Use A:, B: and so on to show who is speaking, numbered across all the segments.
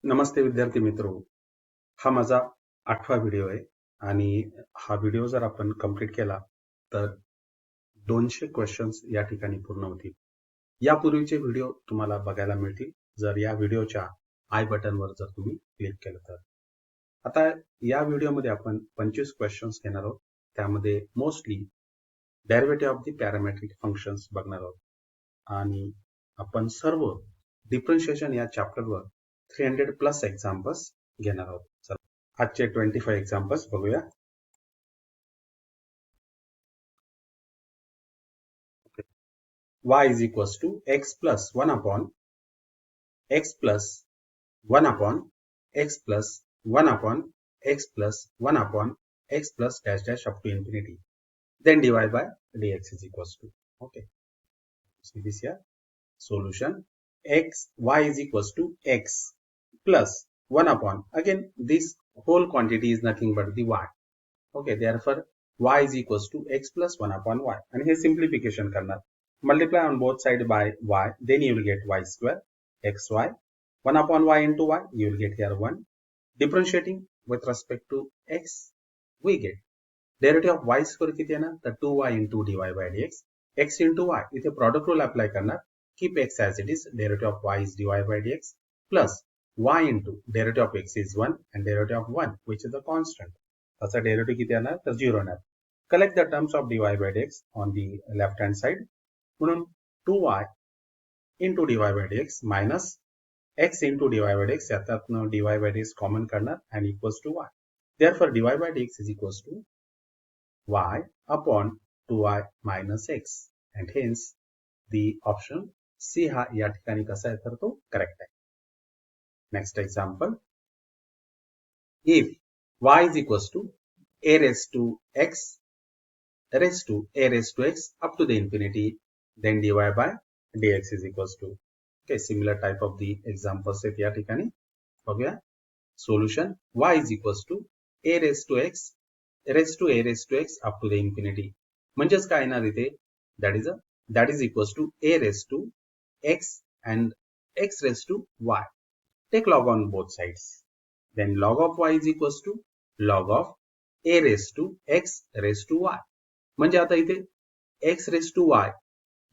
A: नमस्ते विद्यार्थी मित्रो, हा माझा 8वा व्हिडिओ आहे आणि हा व्हिडिओ जर आपण कंप्लीट केला तर 200 क्वेश्चन्स या ठिकाणी पूर्ण होतील. यापूर्वीचे व्हिडिओ तुम्हाला बघायला मिळतील जर या व्हिडिओच्या आय बटनवर जर तुम्ही क्लिक केलं तर. आता या व्हिडिओमध्ये आपण 25 क्वेश्चन्स घेणार आहोत. त्यामध्ये mostly derivative of the parametric functions बघणार आहोत आणि आपण सर्व डिफरन्शिएशन या चॅप्टरवर 300+ एक्झाम्पल्स घेणार आहोत. चला आजचे 25 एक्झाम्पल्स बघूया. y is equals to x plus 1 upon x plus 1 upon x plus 1 upon x plus 1 upon x plus dash dash up to infinity. Then divide by dx is equals to. Okay. See this here. Solution y is equals to x plus 1 upon, again this whole quantity is nothing but the y. Okay, therefore y is equals to x plus 1 upon y, and here simplification karnar. Multiply on both sides by y, then you will get y square xy. 1 upon y into y, you will get here 1. Differentiating with respect to x, we get derivative of y square किती येणार तर 2y into dy by dx. x into y, इथे product rule apply करणार. Keep x as it is, derivative of y is dy by dx plus y into derivative of x is 1 and derivative of 1 which is a constant. त्याचा derivative किती येणार तर 0 येणार. Collect the terms of dy by dx on the left hand side. म्हणून 2y into dy by dx minus x into dy by dx, याच्यातनं dy by dx common करणार and equals to y. Therefore dy by dx is equals to y upon 2y minus x, and hence the option C हा या ठिकाणी कसा आहे तर तो correct आहे. Next example, if y is equals to a raised to x raised to a raised to x up to the infinity, then dy by dx is equals to. Okay, similar type of the examples आहेत या ठिकाणी बघूया. Solution y is equals to a raised to x raised to a raised to x up to the infinity. म्हणजेच काय येणार इथे that is equals to a raised to x and x raised to y. Take log on both sides. Then log of y is equals to log of a raised to x raised to y. म्हणजे आता इथे x raised to y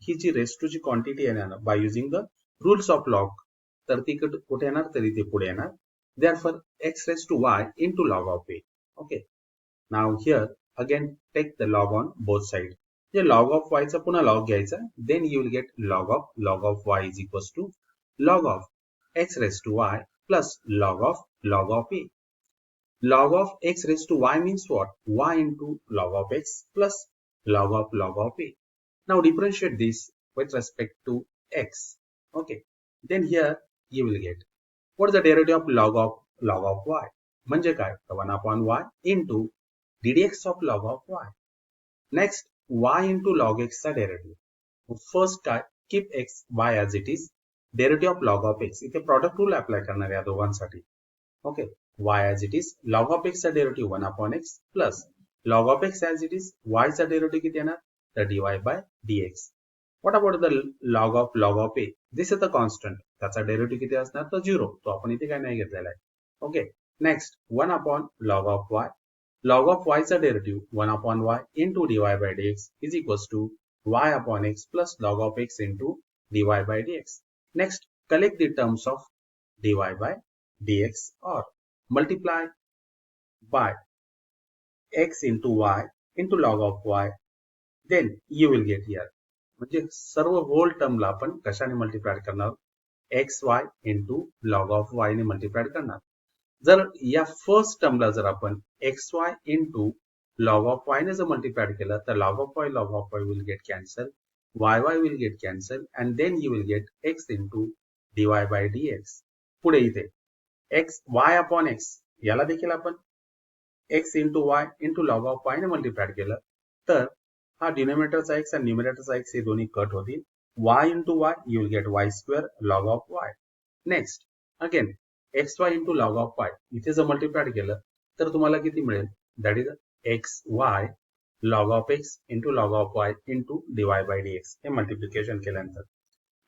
A: ही जी raised to ची quantity येणार by using the rules of log, तर ती कुठे येणार तर इथे पुढे येणार. Therefore x raised to y into log of a. Okay. Now here again take the log on both sides. J log of y चा पुन्हा log घ्यायचा, then you will get log of y is equals to log of x raised to y plus log of a. Log of x raised to y means what? Y into log of x plus log of a. Now differentiate this with respect to x. Okay. Then here you will get what is the derivative of log of y? म्हणजे काय? 1 upon y into ddx of log of y. Next, y into log x चा derivative. First काय? Keep x, y as it is. Derivative of log of x. इथे product rule apply करणार या दोघांसाठी. Okay. Y as it is. Log of x चा derivative 1 upon x plus log of x as it is. Y चा derivative किती येणार? तर dy by dx. What about the log of a? This is the constant. त्याचा derivative किती असणार तर 0. तो आपण इथे काय नाही घेतलेला आहे. Okay. Next, 1 upon log of y. Log of y चा derivative 1 upon y into dy by dx is equals to y upon x plus log of x into dy by dx. Next, collect the terms of dy by dx or multiply by x into y into log of y, then you will get here. म्हणजे सर्व whole टर्मला आपण कशाने multiply करणार? xy into log of y ने multiply करणार. जर या first टर्मला जर आपण xy into log of y ने जर मल्टिप्लाय केलं तर log of y will get cancel, y will get cancel, and then you will get x into dy by dx. पुढे इथे x y upon x याला देखील आपण x into y into log of y ने multiply केलं तर हा डिनोमिनेटरचा x आणि न्यूमरेटरचा x हे दोन्ही कट होतील. y into y you will get y square log of y. Next, again xy into log of y इथे जर मल्टिप्लाय केलं तर तुम्हाला किती मिळेल? That is xy log of x into log of y into dy by dx. हे multiplication केल्यानंतर.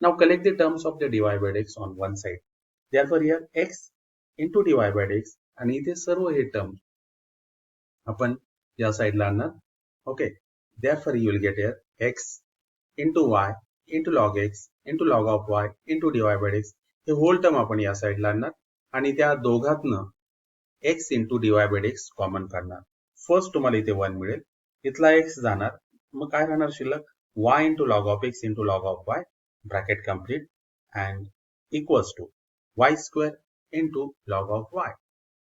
A: Now collect the terms of the dy by dx on one side. Therefore here x into dy by dx आणि इथे सर्व हे term आपण या साइडला आणणार. Okay, therefore you will get here x into y into log x into log of y into dy by dx हे whole term आपण या साइडला आणणार आणि त्या दोघातनं x into dy by dx common काढणार. फर्स्ट तुम्हाला इथे 1 मिळेल, इथला x जाणार, मग काय राहणार शिल्लक y into log of x into log of y bracket complete and equals to y square into log of y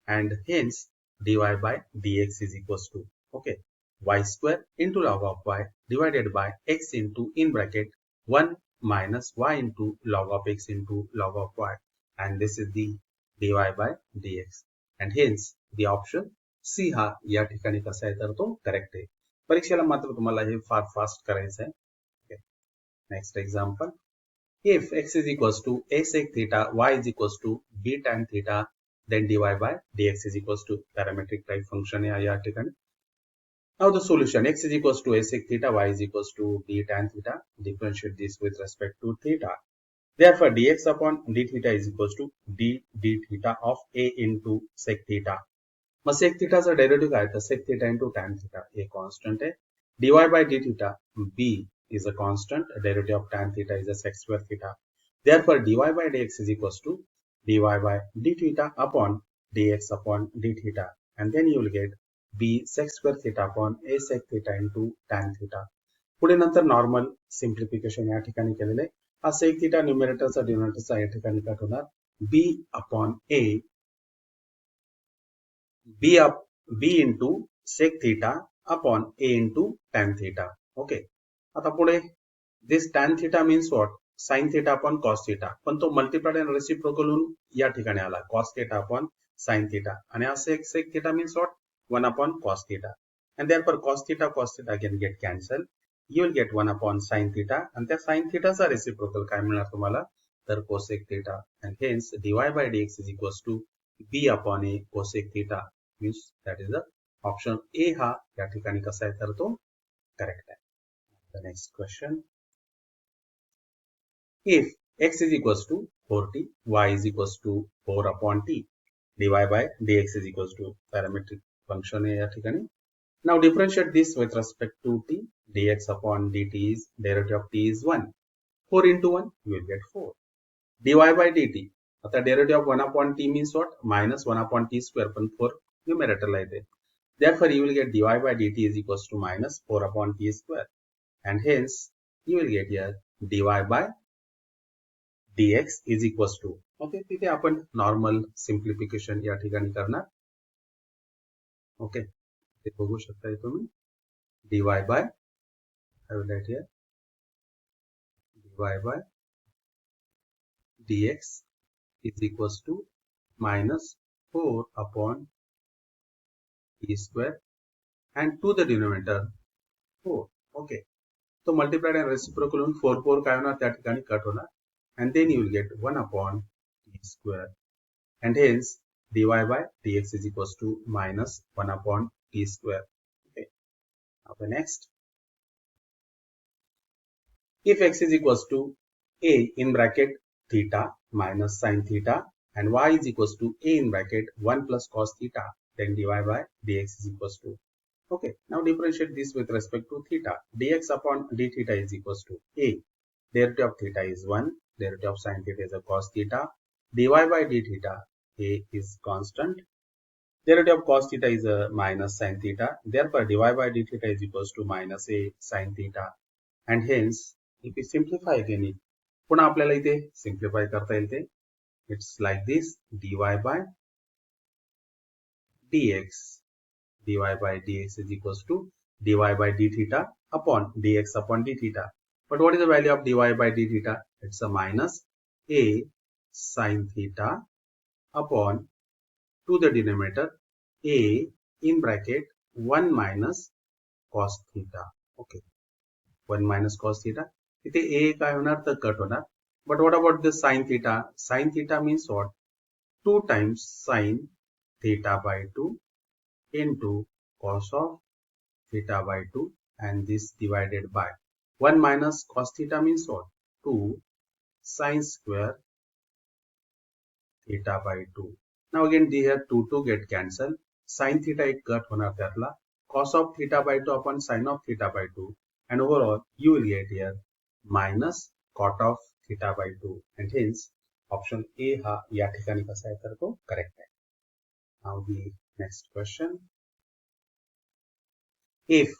A: and hence dy by dx is equals to okay y square into log of y divided by x into in bracket 1 minus y into log of x into log of y and this is the dy by dx and hence the option C हा या ठिकाणी कसा आहे तर तो correct आहे. परीक्षेला मात्र तुम्हाला हे फार फास्ट करायचं आहे. Next example, if x is equals to a sec theta, y is equals to b tan theta, then dy by dx is equals to parametric type function है या ठिकाणी. Now the solution, x is equals to a sec theta, y is equals to b tan theta, differentiate this with respect to theta. Therefore dx upon d theta is equals to d theta of a into sec theta. Mug sec theta चा derivative काय तर sec theta into tan theta हे constant आहे. dy by d theta b is a constant, derivative of tan theta is a sec square theta. Therefore dy by dx is equals to dy by d theta upon dx upon d theta and then you will get b sec square theta upon a sec theta into tan theta. पुढे नंतर normal simplification या ठिकाणी केलेले. हा sec theta न्यूमरेटरचा डिनोमिनेटरचा या ठिकाणी cut होणार b upon a b into sec theta upon a into tan theta. Okay. आता पुढे this tan theta means what? Sin theta upon cos theta. पण तो मल्टिप्लाइड अँड रेसिप्रोकल होऊन या ठिकाणी आला cos theta upon sin theta. आणि हा sec theta means what? 1 upon cos theta. And therefore cos theta again get cancelled. You will get 1 upon sin theta. आणि त्या sin theta चा रेसिप्रोकल काय मिळणार तुम्हाला तर cosec theta. And hence dy by dx is equals to b upon a cosec theta means that is the option A हा या ठिकाणी कसा आहे तर तो करेक्ट आहे. The next question, if x is equals to 4t, y is equals to 4 upon t, dy by dx is equals to parametric function है या ठिकाणी. Now differentiate this with respect to t, dx upon dt is derivative of t is 1. 4 into 1 you will get 4. dy by dt आता derivative of 1 upon t means what? Minus 1 upon t square पण 4 numerator ला येते. Therefore you will get dy by dt is equals to minus 4 upon t square and hence you will get here dy by dx is equals to okay तिथे आपण normal simplification या ठिकाणी करणार. Okay, ते बघू शकता तुम्ही dy by I will write here dy by dx is equals to minus 4 upon t square and to the denominator 4. Okay, so multiplied and reciprocal on 4 काय होणार त्या ठिकाणी कट होणार and then you will get 1 upon t square and hence dy by dx is equals to minus 1 upon t square. Okay, now the next, if x is equals to a in bracket theta minus sin theta and y is equals to a in bracket 1 plus cos theta, then dy by dx is equals to okay. Now differentiate this with respect to theta. Dx upon d theta is equals to a. Derivative of theta is 1. Derivative of sin theta is a cos theta. Dy by d theta a is constant. Derivative of cos theta is a minus sin theta. Therefore dy by d theta is equals to minus a sin theta. And hence if we simplify again it, पुन्हा आपल्याला इथे simplify करता येईल ते. It's like this dy by dx. dy by dx is equals to dy by d theta upon dx upon d theta. But what is the value of dy by d theta? It's a minus a sin theta upon to the denominator a in bracket 1 minus cos theta. Okay, 1 minus cos theta. इथे a काय होणार तर cut होणार. But what about the sin theta? Sin theta means what? 2 times sin theta by 2 into cos of theta by 2 and this divided by 1 minus cos theta means what? 2 sin square theta by 2 Now again here 2 get cancel. Sin theta एक cut होणार त्यातला. Cos of theta by 2 upon sin of theta by 2. And overall you will get here minus cot of theta by 2. And hence option A हा या ठिकाणी कसा आहे तर तो correct आहे. Now the next question. If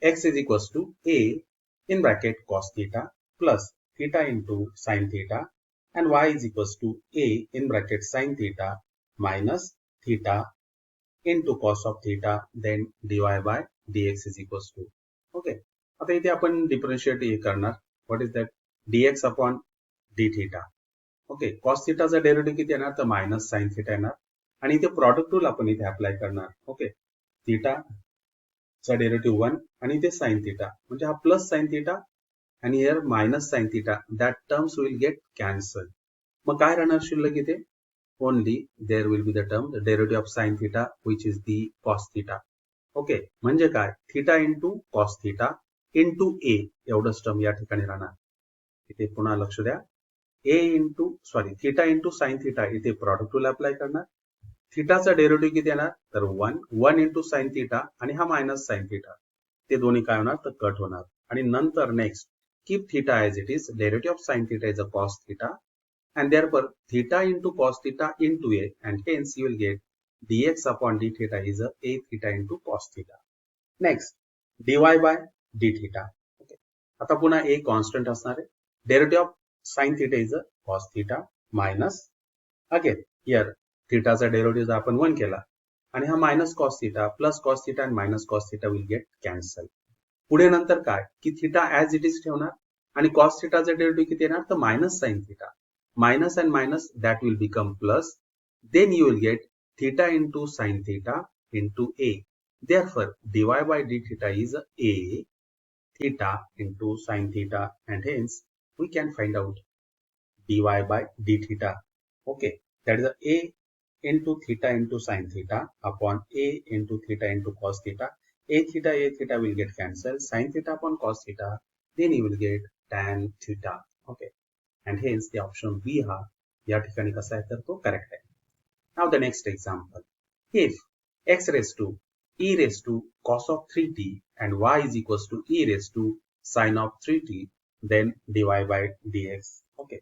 A: x is equals to A in bracket cos theta plus theta into sin theta and y is equals to A in bracket sin theta minus theta into cos of theta then dy by dx is equals to. Okay. आता इथे आपण differentiate करणार. What is that dx upon d theta. Okay. cos theta चा derivative किती येणार तर minus sin theta येणार आणि इथे प्रॉडक्ट रूल आपण इथे अप्लाय करणार. ओके. थीटा चा डेरिव्हेटिव्ह 1 आणि इथे sin theta म्हणजे हा प्लस sin theta आणि here minus sin theta. That terms will get cancel. मग काय राहणार शिल्लक इथे only there will be the term the derivative of sin theta which is the cos theta. Okay. म्हणजे काय theta into cos theta into a एवढंच term या ठिकाणी राहणार. इथे पुन्हा लक्ष द्या. theta into sin theta इथे प्रॉडक्ट रूल अप्लाय करणार. थीटाचा डेरिव्हेटिव्ह किती येणार तर 1 into sin theta आणि हा मायनस sin theta. ते दोन्ही काय होणार तर कट होणार आणि नंतर next keep theta as it is. Derivative of sin theta is a cos theta. And therefore theta into cos theta into a and hence you will get dx upon d theta is a theta into cos theta. Next dy by d theta. Okay. आता पुन्हा a constant असणार आहे. Derivative of sin theta is a cos theta minus again here theta चा derivative आपण 1 केला आणि हा minus cos theta plus cos theta and minus cos theta will get cancel. पुढे नंतर काय की theta as it is ठेवणार आणि cos theta चा डेरिव्हेटिव्ह किती येणार तर minus sin theta. Minus and minus that will become plus. Then you will get theta into sin theta into a. Therefore, dy by d theta is a theta into sin theta and hence we can find out dy by d theta. Okay, that is a into theta into sin theta upon a into theta into cos theta. A theta will get cancelled. Sin theta upon cos theta. Then you will get tan theta. Okay. And hence the option B हा या ठिकाणी कसा आहे तर तो correct आहे. Now the next example. If x raised to e raised to cos of 3t and y is equals to e raised to sin of 3t then dy by dx. Okay.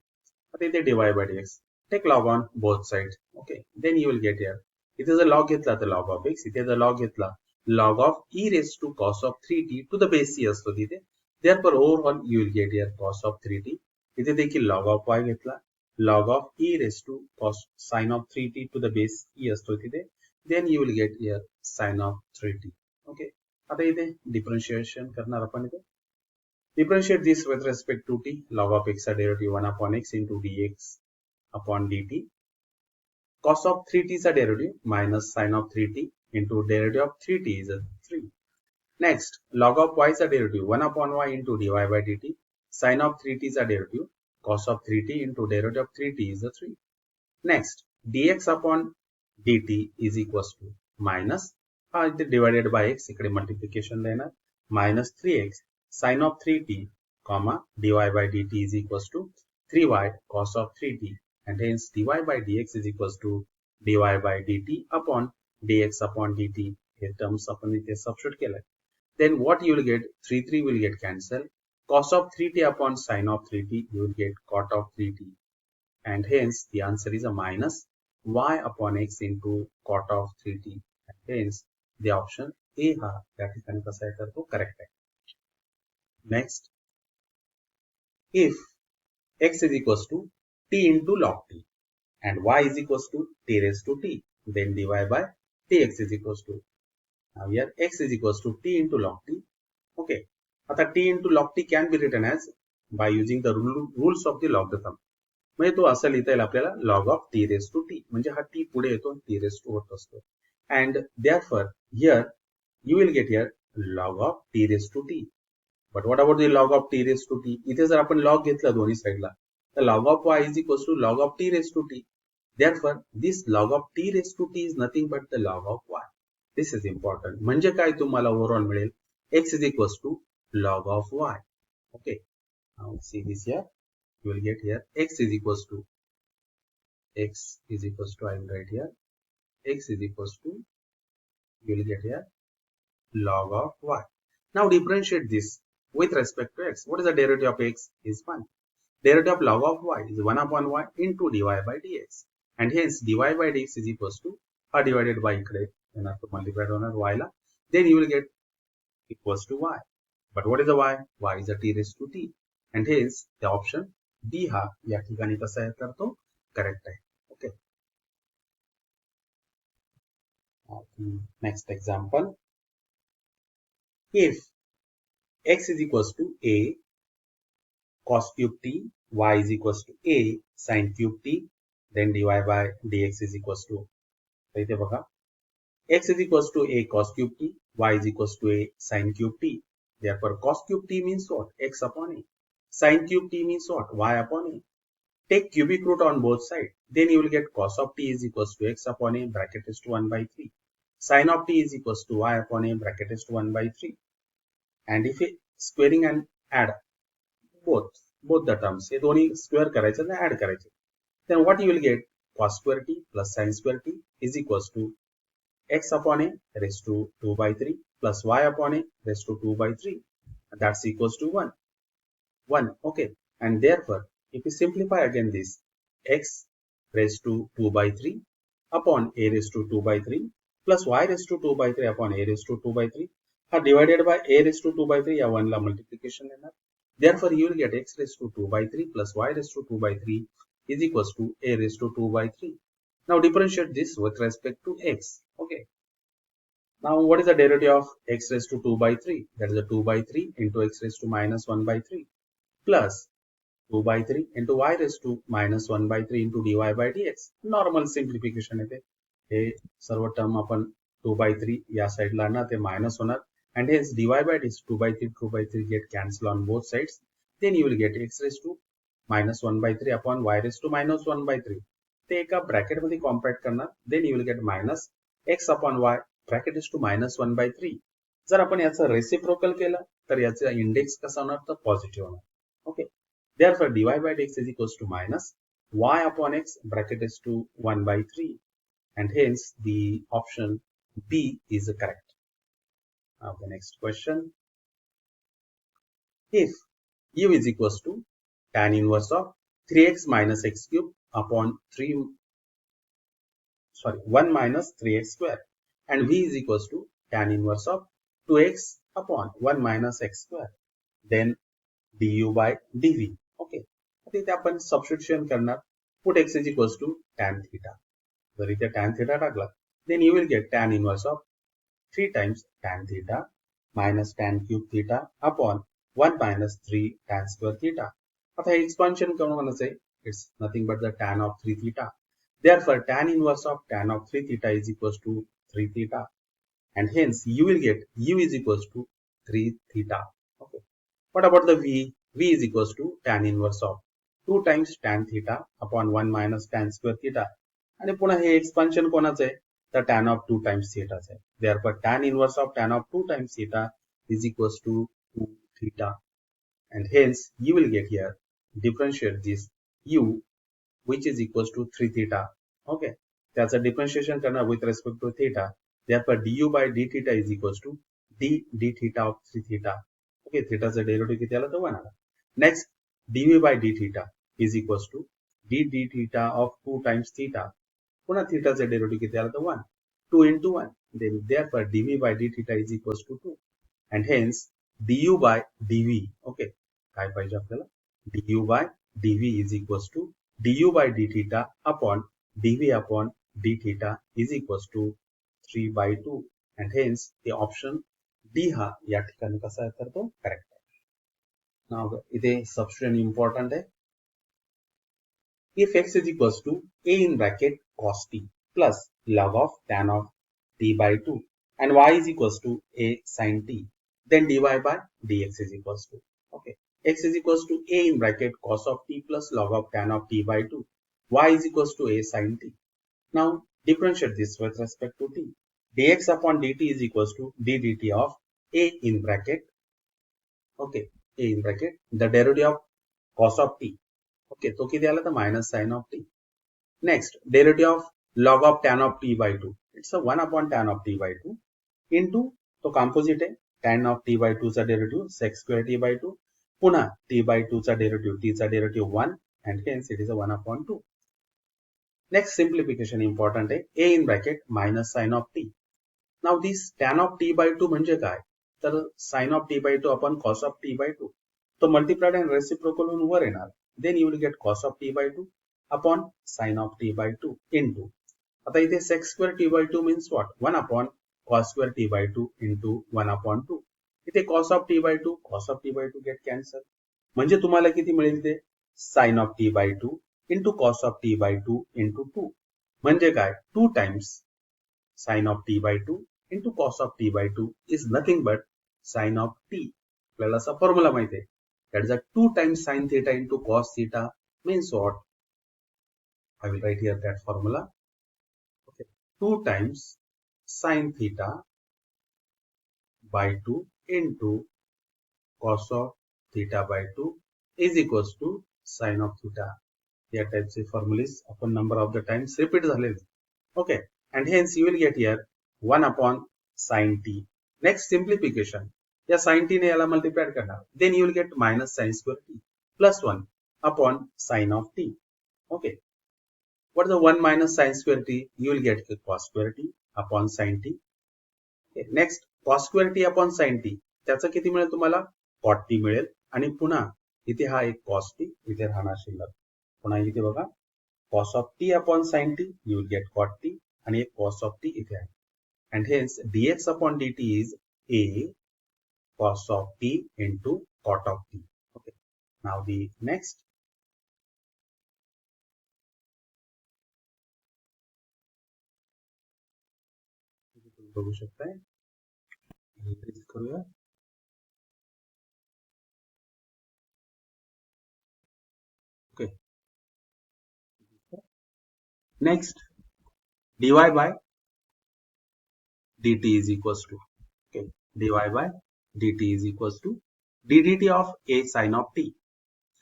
A: आता इथे dy by dx. Take log on both sides. Okay. Then you will get here. इथे जर log घेतला तर log of x. इथे जर log घेतला log of e raised to cos of 3t to the base c असतो तिथे. Therefore overall you will get here cos of 3t. इथे देखील log of y घेतला log of e raised to cos sin of 3t to the base e असतो तिथे then you will get here sin of 3t. Okay. आता इथे differentiation करणार आपण इथे. Differentiate this with respect to t. Log of x चा derivative 1 upon x into dx upon dt. Cos of 3t चा derivative minus sin of 3t into derivative of 3t is 3. Next log of y चा derivative 1 upon y into dy by dt. Sin of 3t is a derivative. Cos of 3t into derivative of 3t is a 3. Next, dx upon dt is equals to minus divided by x, इकडे multiplication लेना minus 3x sin of 3t, comma dy by dt is equals to 3y cos of 3t and hence dy by dx is equals to dy by dt upon dt. हे terms आपण इथे substitute केलं. Then what you will get 3 will get cancelled. Cos of 3t upon sin of 3t, you will get cot of 3t. And hence, the answer is a minus y upon x into cot of 3t. And hence, the option A ha या ठिकाणी कसा आहे तर तो correct आहे. Next, if x is equals to t into log t and y is equals to t raised to t, then dy by dx is equals to, now here x is equals to t into log t. Okay. आता t into log t can be written as by using the rules of the logarithm. म्हणजे तो असं लिहिता येईल आपल्याला log of t raised to t. म्हणजे हा t पुढे येतो t raised to होत असतो. And therefore here you will get here log of t raised to t. But what about the log of t raised to t? इथे जर आपण log घेतला दोन्ही साइडला तर log of y is equals to log of t raised to t. Therefore this log of t raised to t is nothing but the log of y. This is important. म्हणजे काय तुम्हाला overall मिळेल x is equals to log of y. Okay. Now see this here. You will get here x is equals to I will write here x is equals to, you will get here log of y. Now differentiate this with respect to x. What is the derivative of x? Is 1. Derivative of log of y is 1 upon y into dy by dx. And hence dy by dx is equals to divided by multiplied on y la. Then you will get equals to y. But what is the y? Y is a t raised to t. And hence the option D हा या ठिकाणी कसा आहे तर तो correct आहे. Okay. Next example. If x is equals to a cos cube t, y is equals to a sin cube t, then dy by dx is equals to, इथे बघा, x is equals to a cos cube t, y is equals to a sin cube t. Therefore cos cube t means what? X upon a. Sin cube t means what? Y upon a. Take cubic root on both sides. Then you will get cos of t is equals to x upon a bracket is to 1 by 3. Sin of t is equals to y upon a bracket is to 1 by 3. And if we squaring and add both the terms, हे दोन्ही square करायचे आणि add करायचे. Then what you will get? Cos square t plus sin square t is equals to x upon a raised to 2 by 3 plus y upon a raised to 2 by 3. And that's equals to 1. 1. Okay. And therefore, if we simplify again this, x raised to 2 by 3 upon a raised to 2 by 3 plus y raised to 2 by 3 upon a raised to 2 by 3 are divided by a raised to 2 by 3 या 1 ला multiplication लेना. Therefore, you will get x raised to 2 by 3 plus y raised to 2 by 3 is equals to a raised to 2 by 3. Now differentiate this with respect to x. Okay. Now what is the derivative of x raised to 2 by 3? That is a 2 by 3 into x raised to minus 1 by 3 plus 2 by 3 into y raised to minus 1 by 3 into dy by dx. Normal simplification येते. हे सर्व term आपण 2 by 3 या साइडला आणणार, ते minus होणार. And hence dy by dx 2 by 3 get cancel on both sides. Then you will get x raised to minus 1 by 3 upon y raised to minus 1 by 3. ते एका bracket मध्ये कॉम्पॅक्ट करणार. Then you will get minus x upon y bracket is to minus 1 by 3. जर आपण याचं reciprocal केलं तर याचा इंडेक्स कसा होणार तर पॉझिटिव्ह होणार. Okay. Therefore dy by dx is equals to minus y upon x bracket is to 1 by 3. And hence the option B is correct. Now the next question. If u is equals to tan inverse of 3x minus x cube upon 1 minus 3x square and v is equals to tan inverse of 2x upon 1 minus x square, then du by dv. Okay. आता इथे आपण substitution करणार. Put x is equals to tan theta. जर इथे tan theta टाकला, then you will get tan inverse of 3 times tan theta minus tan cube theta upon 1 minus 3 tan square theta. आता हे expansion करूनच आहे. It's nothing but the tan of 3 theta. Therefore, tan inverse of tan of 3 theta is equals to 3 theta. And hence, you will get u is equals to 3 theta. Okay. What about the v? V is equals to tan inverse of 2 times tan theta upon 1 minus tan square theta. आणि पुन्हा हे expansion कोणाचं आहे? The tan of 2 times theta. Therefore, tan inverse of tan of 2 times theta is equals to 2 theta. And hence, you will get here, differentiate this u, which is equals to 3 theta. Okay. That's a differentiation with respect to theta. Therefore, du by d theta is equals to d theta of 3 theta. Okay. Theta is a derivative किती आला तर 1 आला. Next, dv by d theta is equals to d theta of 2 times theta. पुन्हा थीटाचे derivative किती आला तर 1. 2 into 1. Then therefore dv by d theta is equals to 2. And hence du by dv. Okay. काय पाहिजे आपल्याला? du by dv is equals to du by d theta upon dv upon d theta is equals to 3 by 2. And hence the option D हा या ठिकाणी कसा आहे तर तो करेक्ट आहे. Now इथे substitution important आहे. If x is equals to a in bracket cos t plus log of tan of t by 2 and y is equals to a sin t, then dy by dx is equals to, okay, x is equals to a in bracket cos of t plus log of tan of t by 2, y is equals to a sin t. Now differentiate this with respect to t. Dx upon dt is equals to d dt of a in bracket, okay, a in bracket, the derivative of cos of t. Okay, तो किती आला तर minus sin of t. Next, derivative of log of tan of t by 2. It's a 1 upon tan of t by 2 into, तो composite है, tan of t by 2 चा derivative sec square t by 2 पुन्हा t by 2 चा derivative t चा derivative 1 and hence it is a 1 upon 2. Next simplification important है, a in bracket minus sin of t. Now this tan of t by 2 म्हणजे काय, तर sin of t by 2 upon cos of t by 2. तो multiplied and reciprocal होऊन वर येणार. Then you will get cos of t by 2 upon sin of t by 2 into, आता इथे sec square t by 2 means what, 1 upon cos square t by 2 into 1 upon 2. इथे cos of t by 2 get cancel. म्हणजे तुम्हाला किती मिळेल ते, sin of t by 2 into cos of t by 2 into 2. म्हणजे काय, 2 times sin of t by 2 into cos of t by 2 is nothing but sin of t. आपल्याला असा formula माहिती आहे, that is a 2 times sin theta into cos theta means what, I will write here that formula. Okay, 2 times sin theta by 2 into cos of theta by 2 is equals to sin of theta. या टाइपचे formulas आपण number of the times repeat झालेले. Okay, and hence you will get here 1 upon sin t. Next simplification, या sin t ने याला multiply करणार, then you will get minus sin square t plus 1 upon sin of t. Okay, what is the 1 minus sin square t, you will get cos square t upon sin t. Okay, next cos square t upon sin t, त्याचं किती मिळेल तुम्हाला, cot t मिळेल आणि पुन्हा इथे हा एक cos t इथे राहणार शिल्लक. पुन्हा इथे बघा, cos of t upon sin t, you will get cot t आणि एक cos of t इथे आहे. And hence dx upon dt is a cos of t into cot of t. Okay. Now the next. बघू शकताय. करूया. Okay. Next, dy by dt is equals to, okay, dy by dt is equals to ddt of a sin of t.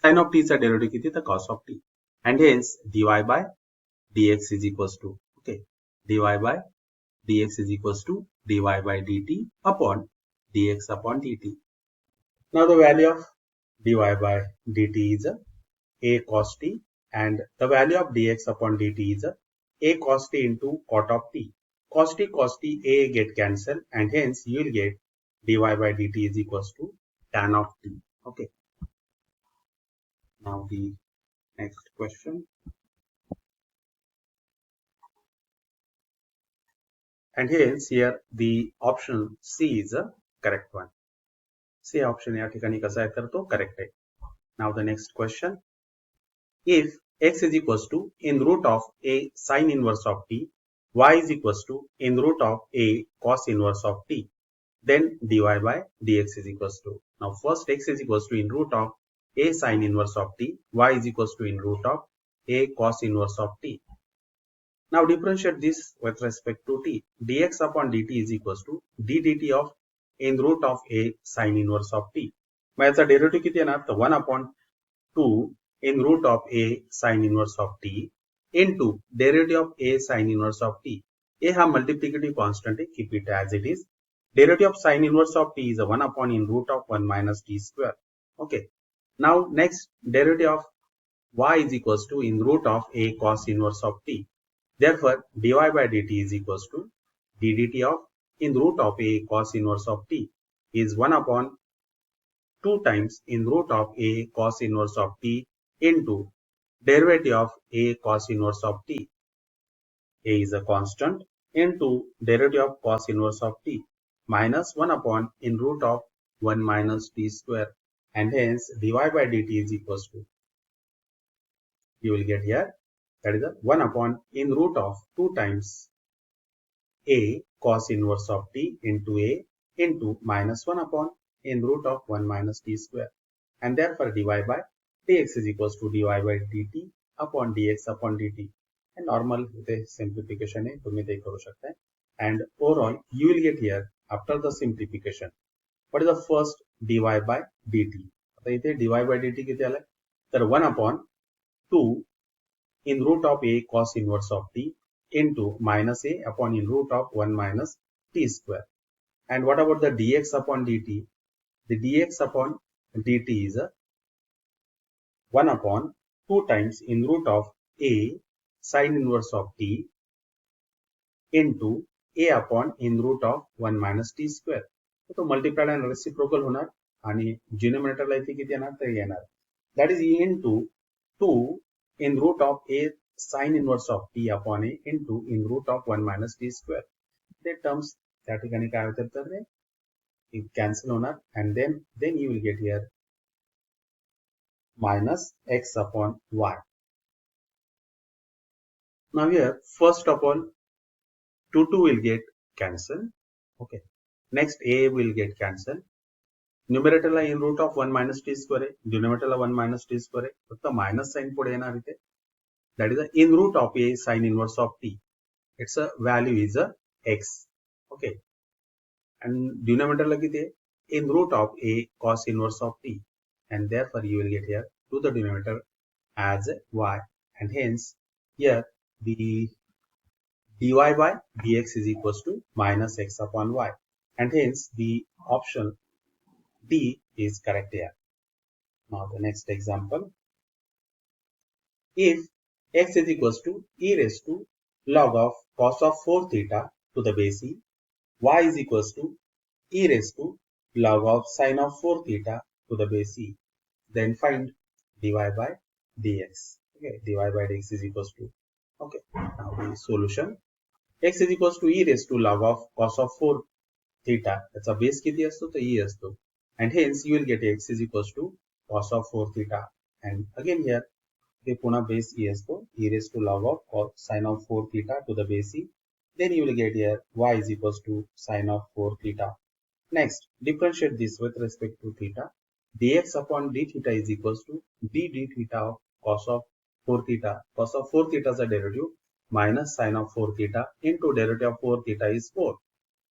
A: Sin of t चा derivative किती, तर cos of t. And hence dy by dx is equals to, okay, dy by dx is equals to dy by dt upon dx upon dt. Now the value of dy by dt is a cos t and the value of dx upon dt is a cos t into cot of t. Cos t a get cancelled and hence you will get dy by dt is equals to tan of t. Okay. Now the next question. And hence here the option C is a correct one. C option या ठिकाणी कसा आहे तर तो correct आहे. Now the next question. If x is equals to in root of a sin inverse of t, y is equals to in root of a cos inverse of t, then dy by dx is equals to. Now first x is equals to in root of a sin inverse of t, y is equals to in root of a cos inverse of t. Now differentiate this with respect to t. dx upon dt is equals to ddt of in root of a sin inverse of t. मग याचा derivative किती येणार, तर 1 upon 2 in root of a sin inverse of t into derivative of a sin inverse of t. A हा multiplicative constant है, keep it as it is. Derivative of sin inverse of t is a 1 upon in root of 1 minus t square. Okay. Now next derivative of y is equals to in root of a cos inverse of t. Therefore dy by dt is equals to ddt of in root of a cos inverse of t is 1 upon 2 times in root of a cos inverse of t into derivative of a cos inverse of t. A is a constant into derivative of cos inverse of t minus 1 upon in root of 1 minus t square, and hence dy by dt is equals to, you will get here, that is a 1 upon in root of 2 times a cos inverse of t into a into minus 1 upon in root of 1 minus t square, and therefore dy by dx is equals to dy by dt upon dx upon dt. And normal इथे simplification आहे, तुम्ही ते करू शकता. And overall you will get here after the simplification, what is the first dy by dt. आता इथे dy by dt किती आलाय, तर 1 upon 2 in root of a cos inverse of t into minus a upon in root of 1 minus t square. And what about the dx upon dt? The dx upon dt is 1 upon 2 times in root of a sine inverse of t into a upon in root of 1 minus t square. तो multiplied and reciprocal होणार आणि denominator ला इथे किती येणार तर येणार. That is e into 2 in root of a sine inverse of t upon a into in root of 1 minus t square. ते terms त्या ठिकाणी काय होतात तर ते cancel होणार and then you will get here minus x upon y. Now here first of all 2 will get cancelled. Okay. Next a will get cancelled. Numerator La in root of 1 minus t square आहे. Denominator ला 1 minus t square आहे. फक्त minus sign पुढे येणार इथे. That is the in root of a sine inverse of t. Its a value is a x. Okay. And denominator ला किती आहे? In root of a cos inverse of t. And therefore you will get here to the denominator as y. And hence here the dy by dx is equals to minus x upon y. And hence the option D is correct here. Now the next example. If x is equals to e raised to log of cos of 4 theta to the base e, y is equals to e raised to log of sine of 4 theta to the base e, then find dy by dx. Okay, dy by dx is equals to, okay, now the solution. X is equals to e raised to log of cos of 4 theta. That's a base किती असतो तर e असतो. And hence you will get x is equals to cos of 4 theta. And again here ते पुन्हा base e असतो, e raised to log of cos sine of 4 theta to the base e. Then you will get here y is equals to sine of 4 theta. Next, differentiate this with respect to theta. Dx upon d theta is equals to d theta of cos of 4 theta. Cos of 4 theta is a derivative minus sine of 4 theta into derivative of 4 theta is 4.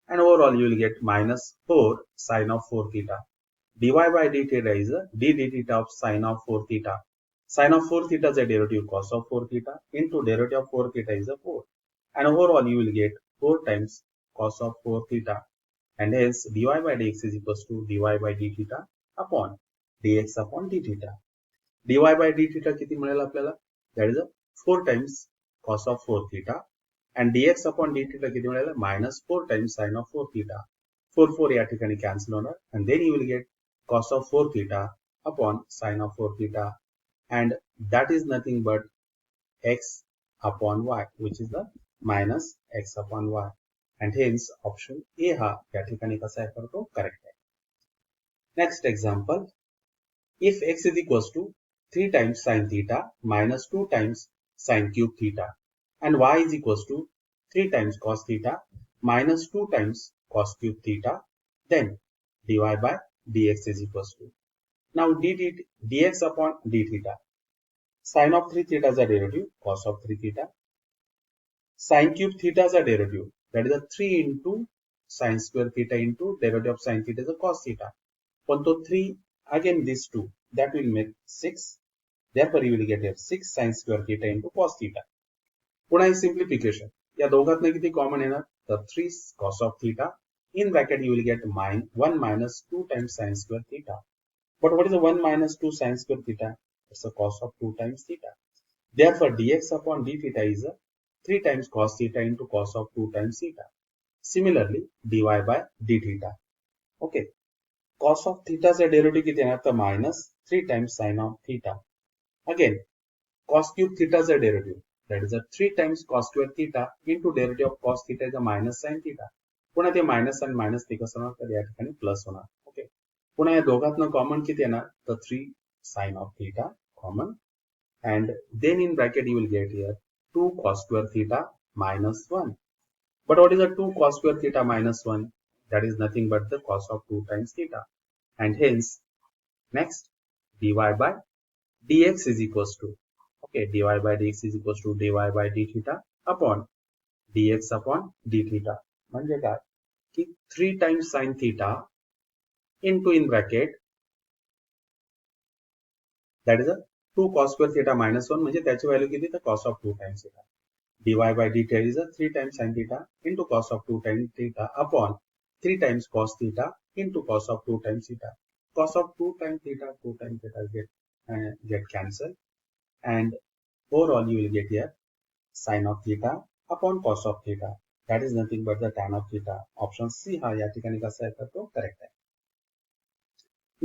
A: And overall you will get minus 4 sine of 4 theta. Dy by d theta is d theta of sine of 4 theta. Sine of 4 theta is a derivative cos of 4 theta into derivative of 4 theta is a 4. And overall you will get 4 times cos of 4 theta. And hence dy by dx is equals to dy by d theta upon dx upon d theta. dy by d theta किती मिळेल आपल्याला? That is a 4 times cos of 4 theta. And dx upon d theta किती मिळेल? Minus 4 times sine of 4 theta. 4 या ठिकाणी cancel होणार. And then you will get cos of 4 theta upon sine of 4 theta. And that is nothing but x upon y, which is the minus x upon y. And hence option A हा या ठिकाणी कसा आहे तर तो correct आहे. Next example. If x is equals to 3 times sine theta minus 2 times sine cube theta and y is equals to 3 times cos theta minus 2 times cos cube theta, then dy by dx is equals to. Now dx upon d theta. Sine of 3 theta is a derivative, cos of 3 theta. Sine cube theta is a derivative, that is a 3 into sine square theta into derivative of sine theta is a cos theta. But 3, again these 2, that will make 6. Therefore you will get here 6 sine square theta into cos theta. पुन्हा ही simplification. या दोघांतनं किती common येणार? तर 3 cos of theta. In bracket you will get 1 minus 2 times sine square theta. But what is the 1 minus 2 sine square theta? It's the cos of 2 times theta. Therefore dx upon d theta is 3 times cos theta into cos of 2 times theta. Similarly dy by d theta. Okay. Cos of theta चा derivative किती येणार तर minus 3 times sine of theta. Again cos cube theta चा derivative, that is a 3 times cos square theta into derivative of cos theta is a minus sin theta. पुन्हा ते minus आणि minus ते कसं होणार तर या ठिकाणी प्लस होणार. ओके. पुन्हा या दोघांतनं कॉमन किती येणार तर 3 sin of theta common. And then in bracket you will get here 2 cos square theta minus 1. But what is the 2 cos square theta minus 1? That is nothing but the cos of 2 times theta. And hence next dy by dx is equals to, okay, dy by dx is equals to dy by d theta upon dx upon d theta. म्हणजे काय की 3 times sin theta into in bracket that is a 2 cos square theta minus 1 म्हणजे त्याची value किती तर cos of 2 times theta. dy by dt is a 3 times sin theta into cos of 2 times theta upon 3 times cos theta into cos of 2 times theta. Cos of 2 times theta get cancelled, and overall you will get here sin of theta upon cos of theta. That is nothing but the tan of theta. Option C हा या ठिकाणी कसा आहे तर तो correct आहे.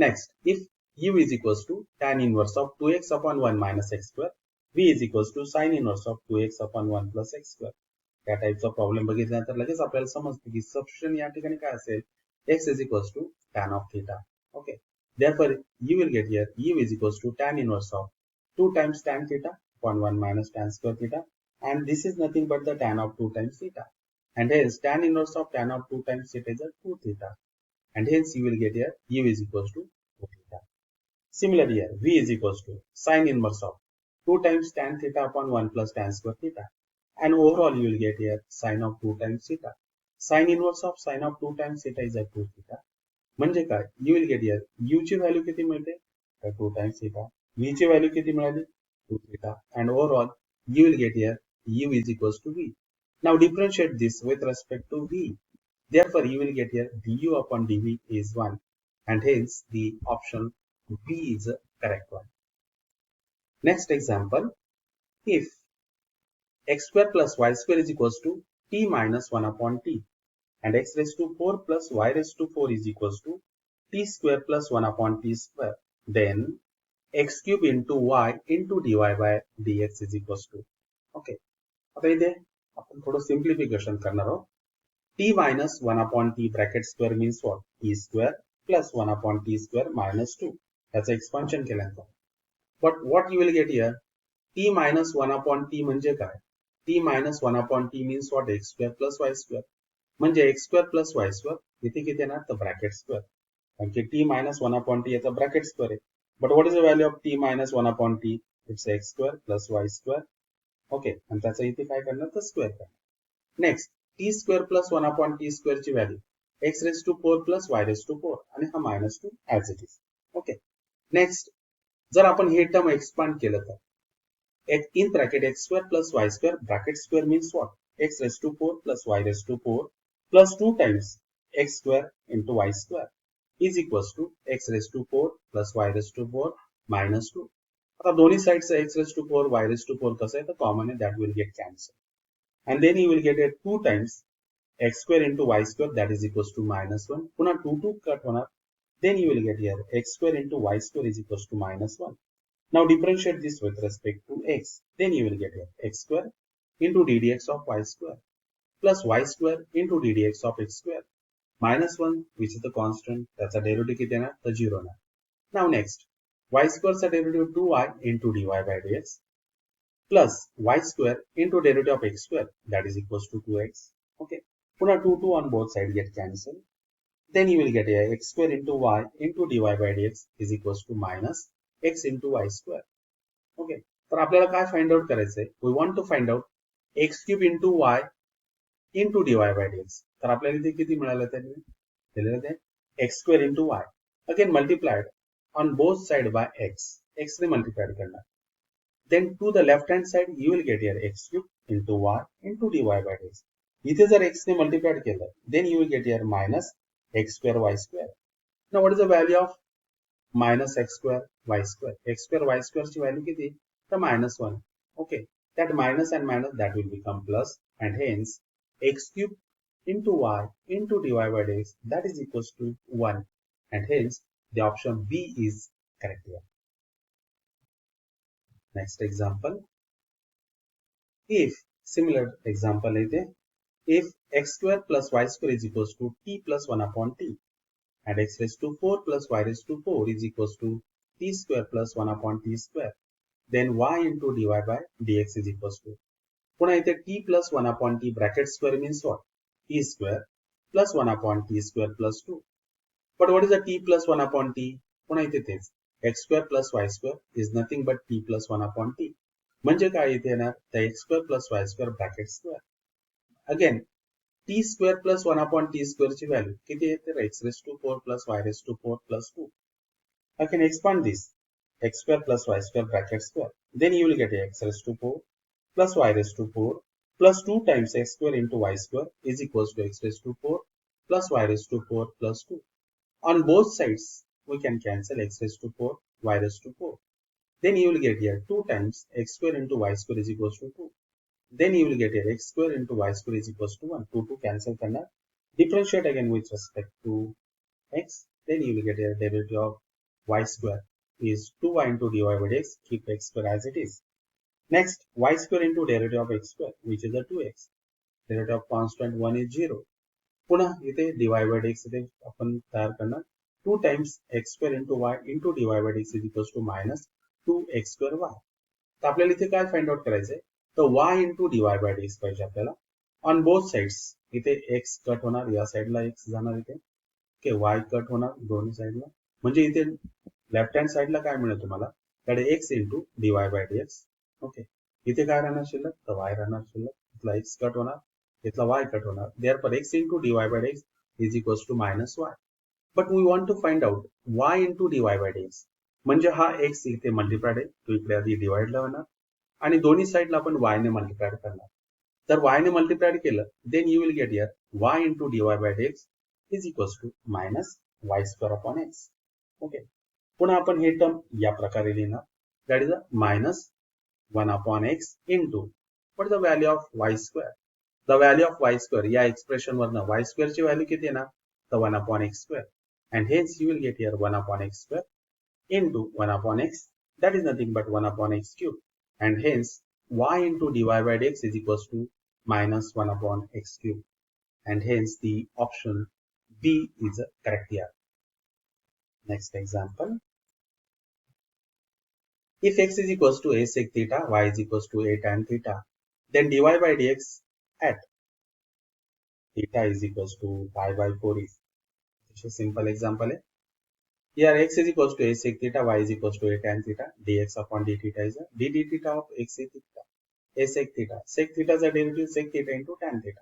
A: Next, if u is equals to tan inverse of 2x upon 1 minus x square, v is equals to sin inverse of 2x upon 1 plus x square. या टाईपचा problem बघितल्यानंतर लगेच आपल्याला समजते की सबस्टिट्यूशन या ठिकाणी काय असेल, x is equals to tan of theta. Okay. Therefore, you will get here u is equals to tan inverse of 2 times tan theta upon 1 minus tan square theta, and this is nothing but the tan of 2 times theta. And hence tan inverse of tan of 2 times theta is a 2 theta. And hence you will get here u is equals to 2 theta. Similarly here v is equals to sin inverse of 2 times tan theta upon 1 plus tan square theta, and overall you will get here sin of 2 times theta. Sin inverse of sin of 2 times theta is a 2 theta. म्हणजे काय, you will get here u ची value किती मिळते तर 2 times theta, v ची value किती मिळाली 2 theta, and overall you will get here u is equals to v. Now differentiate this with respect to v. Therefore, you will get here du upon dv is 1, and hence the option B is the correct one. Next example, if x square plus y square is equals to t minus 1 upon t, and x raised to 4 plus y raised to 4 is equals to t square plus 1 upon t square, then x cube into y into dy by dx is equals to. Okay. आता इथे आपण थोडं simplification करणार आहोत. t minus 1 upon t bracket square means what? t square plus 1 upon t square minus 2. त्याचं expansion केल्यानंतर. But what you will get here? t minus 1 upon t म्हणजे काय? t minus 1 upon t means what? x square plus y square. म्हणजे x square plus y square इथे किती येणार तर bracket square. कारण की t minus 1 upon t याचा ब्रॅकेट स्क्वेअर आहे. But what is the value of t minus 1 upon t? It's x square plus y square. Okay. आणि त्याचा इथे काय करणार तर स्क्वेअर करणार. Next t square plus 1 upon t square ची value x raise to 4 plus y raise to 4 आणि हा minus 2 as it is. Okay. Next जर आपण हे टर्म एक्सपांड केलं तर in bracket x square plus y square bracket square means what x raise to 4 plus y raise to 4 plus 2 times x square into y square is equals to x raise to 4 plus y raise to 4 minus 2. आता दोन्ही sides x raise to 4 y raise to 4 कसं आहे तर common आहे, that will get cancel. And then you will get it 2 times x square into y square, that is equals to minus 1. Puna 2 cut होणार. Then you will get here x square into y square is equals to minus 1. Now differentiate this with respect to x. Then you will get here x square into ddx of y square plus y square into ddx of x square minus 1, which is the constant. That's a derivative किती येणार तर 0 येणार. Now next y square चा derivative 2y into dy by dx plus y square into derivative of x square, that is equals to 2x. Okay. Puna 2 on both sides get cancelled. Then you will get here x square into y into dy by dx is equals to minus x into y square. Okay. तर आपल्याला काय find out करायचंय? We want to find out x cube into y into dy by dx. तर आपल्याला इथे किती मिळालं त्याने? x square into y. Again multiplied on both side by x. x ने multiplied करणार. Then to the left hand side you will get here x cube into y into dy by dx. इथे जर x ने multiplied केलं, then you will get here minus x square y square. Now what is the value of minus x square y square? X square y square ची value किती तर minus 1. Okay. That minus and minus that will become plus, and hence x cube into y into dy by dx that is equals to 1, and hence the option B is correct here. Next example, if similar example is if x square plus y square is equals to t plus 1 upon t, and x raised to 4 plus y raised to 4 is equals to t square plus 1 upon t square, then y into dy by dx is equals to. पुन्हा इथे t plus 1 upon t bracket square means what? t square plus 1 upon t square plus 2. But what is the t plus 1 upon t? पुन्हा इथे तेच x square plus y square is nothing but t plus 1 upon t. म्हणजे काय इथे येणार तर x square plus y square bracket square. Again t square plus 1 upon t square ची value किती येते x raised to 4 plus y raised to 4 plus 2. I can expand this x square plus y square bracket square. Then you will get x raised to 4 plus y raised to 4 plus 2 times x square into y square is equals to x raised to 4 plus y raised to 4 plus 2. On both sides, we can cancel x raised to 4, y raised to 4. Then you will get here 2 times x square into y square is equals to 2. Then you will get here x square into y square is equals to 1. 2 cancel करना. Differentiate again with respect to x. Then you will get here derivative of y square is 2y into dy by dx. Keep x square as it is. Next, y square into derivative of x square, which is a 2x. Derivative of constant 1 is 0. पुन्हा इथे dy by dx इथे आपण तयार करणार 2 times x square into y into dy by dx is equals to minus 2x square y. तर आपल्याला इथे काय फाइंड आउट करायचंय तर y into dy by dx पाहिजे आपल्याला ऑन बोथ साइड्स. इथे x कट होणार, या साइडला x जाणार इथे ओके, y कट होणार दोन्ही साइडला, म्हणजे इथे लेफ्ट हँड साइडला काय मिळेल तुम्हाला त्याकडे x into dy by dx. Okay, इथे काय राहणार शिल्लक तर y राहणार शिल्लक, इथला x कट होणार, इथला y कट होणार. Therefore x into dy by dx is equals to minus y. But we want to find out y into dy by dx. म्हणजे हा x इथे मल्टिप्लाइड आहे, तो इकडे आधी डिवाइडला होणार आणि दोन्ही साइडला आपण y ने मल्टिप्लाइड करणार. तर y ने मल्टिप्लाइड केलं then you will get here y into dy by dx is equals to minus y square upon x. Okay, पुन्हा आपण हे टर्म या प्रकारे लिहिणार. That is a minus 1 upon x into what is the value of y square. The value of y square या expression वरनं y square ची value किती येणार तर 1 upon x square. And hence you will get here 1 upon x square into 1 upon x, that is nothing but 1 upon x cube. And hence y into dy by dx is equals to minus 1 upon x cube. And hence the option B is correct here. Next example. If x is equals to a sec theta, y is equals to a tan theta, then dy by dx at theta is equals to pi by 4 is. It's a simple example. Here x is equals to a sec theta, y is equals to a tan theta, dx upon d theta is a d theta of x a theta. A sec theta. Sec theta is a derivative sec theta into tan theta.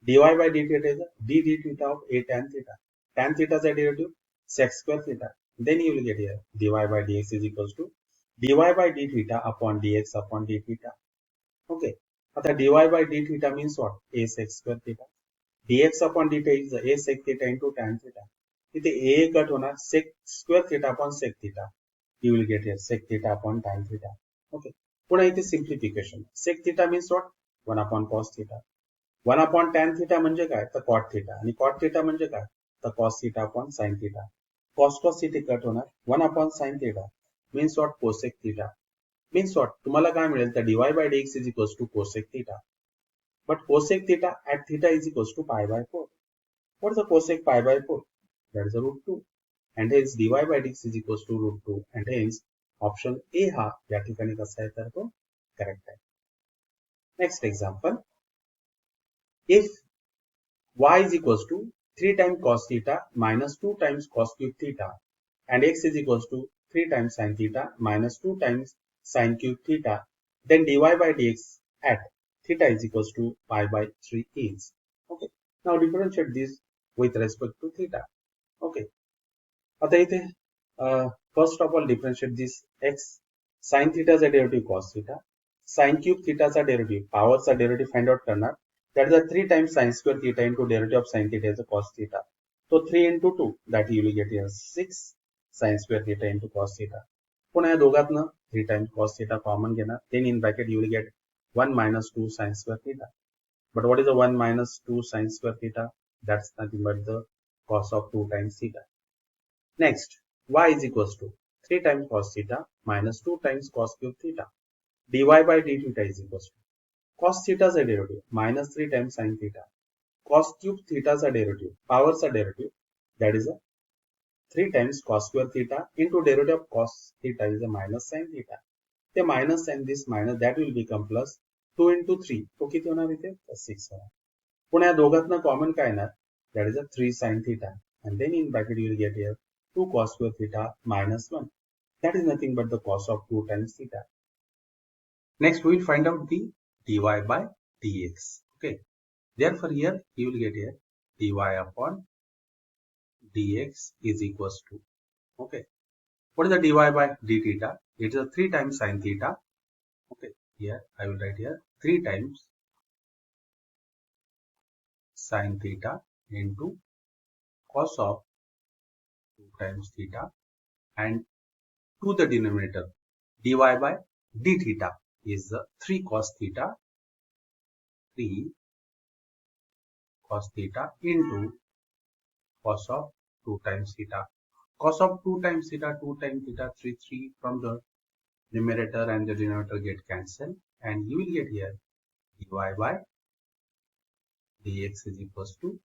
A: dy by d theta is a d theta of a tan theta. Tan theta is a derivative sec square theta. Then you will get here dy by dx is equals to dy by d theta upon dx upon d theta. Okay. आता dy by d theta means what? A sec square theta. dx upon d theta is a sec theta into tan theta. इथे a cut होणार sec square theta upon sec theta. You will get here sec theta upon tan theta. Okay. पुन्हा इथे simplification. Sec theta means what? 1 upon cos theta. 1 upon tan theta म्हणजे काय तर cot theta आणि cot theta म्हणजे काय तर cos theta upon sin theta. Cos इथे कट होणार 1 upon sin theta means what? Cosec theta. Means what? तुम्हाला काय मिळेल तर dy by dx is equals to cosec theta. But cosec theta at theta is equals to pi by 4. What is the cosec pi by 4? That is a root 2. And hence dy by dx is equals to root 2. And hence option A हा या ठिकाणी कसा आहे तर तो correct आहे. Next example. If y is equals to 3 times cos theta minus 2 times cos cube theta and x is equals to 3 times sin theta minus 2 times sin cube theta, then dy by dx at theta is equals to pi by 3 is. Okay. Now differentiate this with respect to theta. Okay. आता इथे first of all differentiate this x. Sin theta चा derivative cos theta. Sin cube theta चा derivative, power चा derivative find out करणार. That is a 3 times sin square theta into derivative of sin theta is a cos theta. So 3 into 2, that you will get here 6 sin square theta into cos theta. पुन्हा या दोघातनं 3 times cos theta common घेणार. Then in bracket you will get 1 minus 2 sin square theta. But what is the 1 minus 2 sin square theta? That's nothing but the cos of 2 times theta. Next, y is equals to 3 times cos theta minus 2 times cos cube theta. dy by d theta is equals to cos theta is a derivative minus 3 times sin theta. Cos cube theta is a derivative, power is a derivative, that is a 3 times cos square theta into derivative of cos theta is a minus sin theta. The minus and this minus that will become plus 2 into 3. तो किती होणार इथे 6 होणार. पुन्हा या दोघातनं common काय येणार that is a 3 sin theta and then in bracket you will get here 2 cos square theta minus 1. That is nothing but the cos of 2 times theta. Next we will find out the dy by dx. Okay. Therefore here you will get here dy upon dx is equals to, okay, what is the dy by d theta? It is a 3 times sin theta. Okay, here I will write here 3 times sin theta into cos of 2 times theta, and to the denominator dy by d theta is 3 cos theta, 3 cos theta into cos of 2 times theta. Cos of 2 times theta, 2 times theta, 3 from the numerator and the denominator get cancelled, and you will get here dy by dx is equals to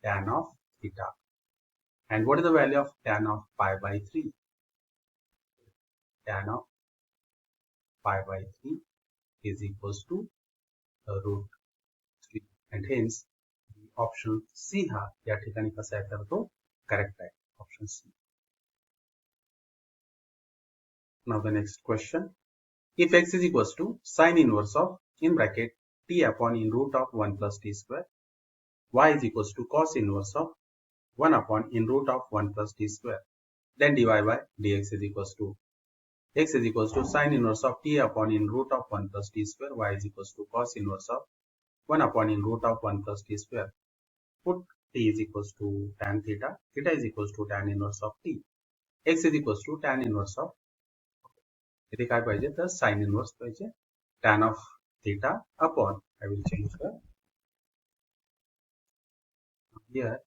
A: tan of theta. And what is the value of tan of pi by 3? Tan of pi by 3 is equals to root 3, and hence option C हा या ठिकाणी कसा आहे तर तो correct आहे, option C. Now the next question. If x is equals to sine inverse of in bracket t upon in root of 1 plus t square, y is equals to cos inverse of 1 upon in root of 1 plus t square, then dy by dx is equals to x is equals to sine inverse of t upon in root of 1 plus t square, y is equals to cos inverse of 1 upon in root of 1 plus t square. Put t is equals to tan theta, theta is equals to tan inverse of t, x is equals to tan inverse of, इथे काय पाहिजे तर sin inverse पाहिजे, tan of theta upon, I will change the here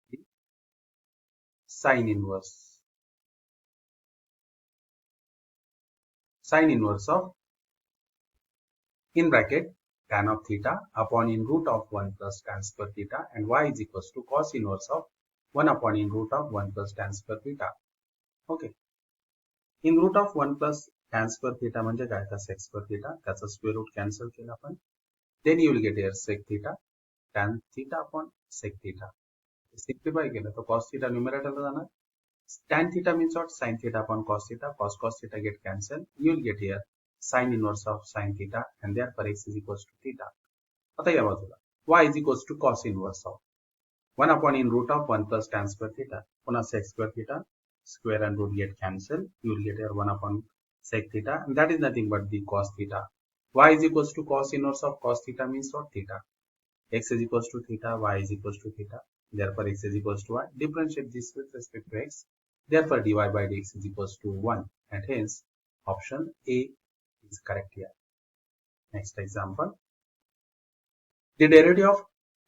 A: the sin inverse of in bracket tan of theta upon in root of 1 plus tan square theta, and y is equals to cos inverse of 1 upon in root of 1 plus tan square theta. Okay. In root of 1 plus tan square theta म्हणजे काय तर sec square theta, त्याचा square root cancel केला आपण, then you will get here sec theta, tan theta upon sec theta. Simplify केलं तर cos theta numerator ला जाणार, tan theta means what, sin theta upon cos theta, cos theta get cancelled, you will get here sin inverse of sin theta, and therefore x is equals to theta. आता या बाजूला y is equals to cos inverse of 1 upon in root of 1 plus tan square theta, पुन्हा sec square theta, square and root get cancelled, you will get here 1 upon sec theta, and that is nothing but the cos theta. Y is equals to cos inverse of cos theta means what, theta. X is equals to theta, y is equals to theta, therefore x is equals to y. Differentiate this with respect to x, therefore dy by dx is equals to 1, and hence option A is correct here. Next example. The derivative of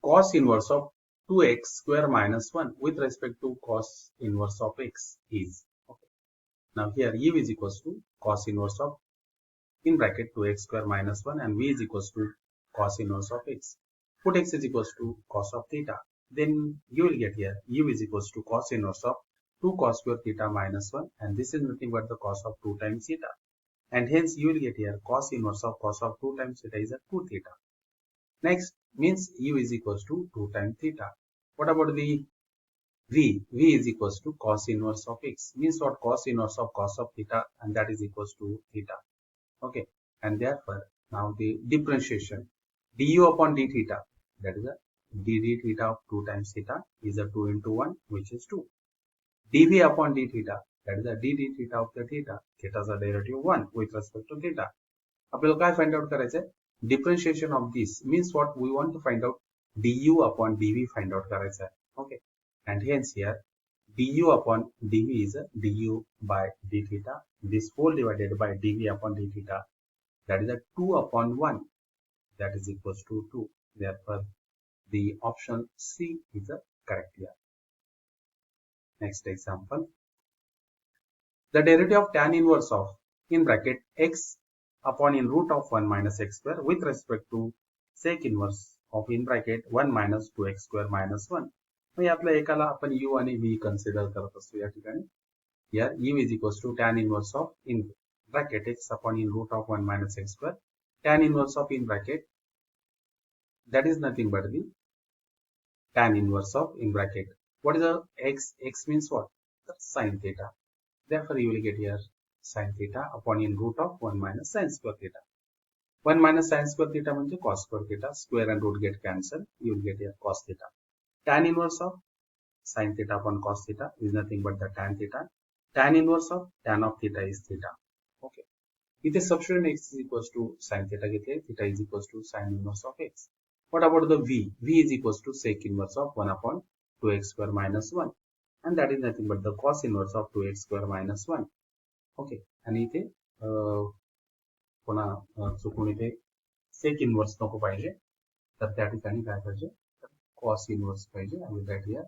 A: cos inverse of 2x square minus 1 with respect to cos inverse of x is, okay. Now here u is equals to cos inverse of in bracket 2x square minus 1, and v is equals to cos inverse of x. Put x is equals to cos of theta, then you will get here u is equals to cos inverse of 2 cos square theta minus 1, and this is nothing but the cos of 2 times theta, and hence you will get here cos inverse of cos of 2 times theta is a 2 theta. Next means u is equals to 2 times theta. What about the v? V is equals to cos inverse of x, means what, cos inverse of cos of theta, and that is equals to theta. Okay, and therefore now the differentiation du upon d theta, that is a d theta of 2 times theta is a 2 into 1, which is 2. dv upon d theta, that is a d theta of the theta, theta's a derivative 1 with respect to theta. आपल्याला काय find out करायचं, differentiation of this means what, we want to find out du upon dv find out करायचं आहे. Okay, and hence here du upon dv is a du by d theta, this whole divided by dv upon d theta, that is a 2 upon 1, that is equals to 2. Therefore the option C is the correct here. Next example. The derivative of tan inverse of in bracket x upon in root of 1 minus x square with respect to sec inverse of in bracket 1 minus 2x square minus 1. मग यातल्या एकाला आपण u आणि v consider करत असतो या ठिकाणी. Here u is equals to tan inverse of in bracket x upon in root of 1 minus x square, tan inverse of in bracket, that is nothing but the tan inverse of in bracket. What is the x? X means what? That's sin theta. Therefore you will get here sin theta upon in root of 1 minus sin square theta. 1 minus sin square theta means cos square theta, square and root get cancelled, you will get here cos theta. Tan inverse of sin theta upon cos theta is nothing but the tan theta. Tan inverse of tan of theta is theta. Okay. इथे substitute x is equals to sin theta घेतले, theta is equals to sin inverse of x. What about the v? V is equals to sec inverse of 1 upon 2x square minus 1. And that is nothing but the cos inverse of 2x square minus 1. Okay. आणि इथे पुन्हा चुकून इथे सेक inverse नको पाहिजे, तर त्या ठिकाणी काय पाहिजे, कॉस इन्व्हर्स पाहिजे. I will write here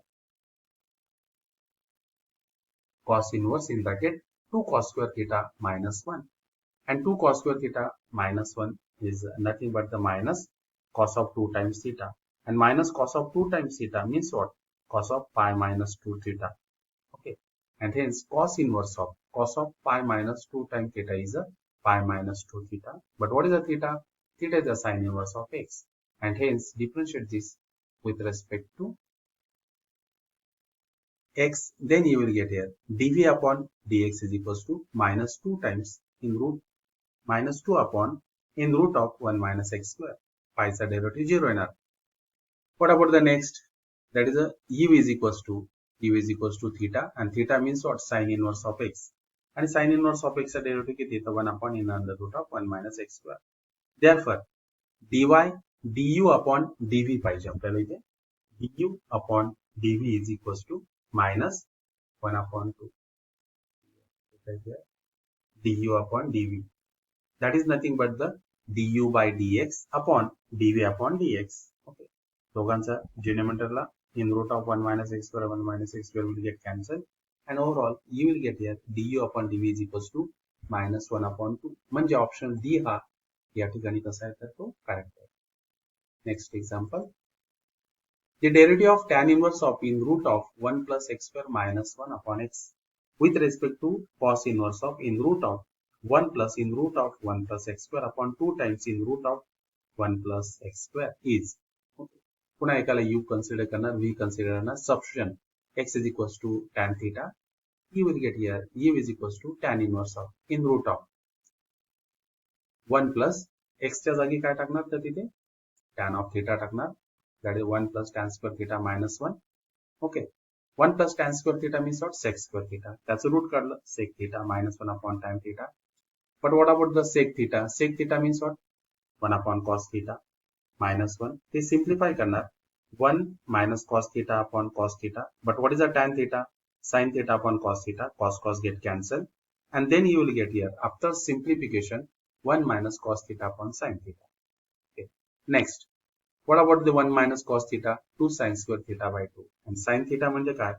A: cos inverse in bracket 2 cos square theta minus 1, and 2 cos square theta minus 1 is nothing but the minus cos of 2 times theta, and minus cos of 2 times theta means what? Cos of pi minus 2 theta. Okay, and hence cos inverse of pi minus 2 times theta is a pi minus 2 theta. But what is a theta? Theta is the sine inverse of x, and hence differentiate this with respect to x, then you will get here dv upon dx is equals to minus 2 times in root minus 2 upon in root of 1 minus x square. Pi's derivative 0 in r. What about the next? That is a u is equals to theta, and theta means what? Sine inverse of x. And sine inverse of x derivative ki theta 1 upon in under root of 1 minus x square. Therefore, dy du upon dv पाहिजे आपल्याला इथे. du upon dv is equals to minus 1 upon 2 du upon dv. That is nothing but the du by dx upon dv upon dx. Okay. दोघांचा denominatorला in root of 1 minus x square will get cancelled, and overall you will get here du upon dv is equals to minus 1 upon 2. म्हणजे option D हा या ठिकाणी कसा आहे तर तो correct आहे. Next example. The derivative of tan inverse of in root of 1 plus x square minus 1 upon x with respect to cos inverse of in root of 1 plus in root of 1 plus x square upon 2 times in root of 1 plus x square is. Okay. पुन्हा एकाला u consider करणार, v consider करणार, substitution x is equals to tan theta. You will get here u is equals to tan inverse of in root of 1 plus x च्या जागी काय टाकणार तर तिथे tan of theta टाकणार. That is 1 plus tan square theta minus 1. Okay. 1 plus tan square theta means what? Sec square theta. That's the root काढलं. Sec theta minus 1 upon tan theta. But what about the sec theta? Sec theta means what? 1 upon cos theta minus 1. They simplify करणार. 1 minus cos theta upon cos theta. But what is the tan theta? Sin theta upon cos theta. Cos get cancelled. And then you will get here, after simplification, 1 minus cos theta upon sin theta. Okay. Next. What about the 1 minus cos theta? 2 sin square theta by 2. And sin theta म्हणजे काय?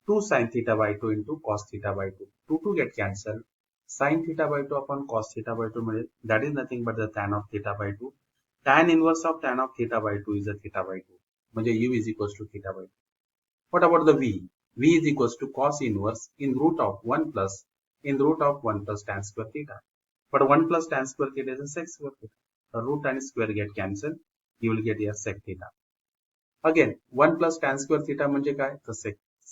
A: 2 sin theta by 2 into cos theta by 2. 2 get cancelled. Sin theta by 2 upon cos theta by 2 म्हणजे that is nothing but the tan of theta by 2. Tan inverse of tan of theta by 2 is a theta by 2. म्हणजे u is equals to theta by 2. What about the v? v is equals to cos inverse in root of 1 plus tan square theta. But 1 plus tan square theta is a sec square theta. The root and square get cancelled. You will get here sec theta. Again 1 plus tan square theta म्हणजे काय तर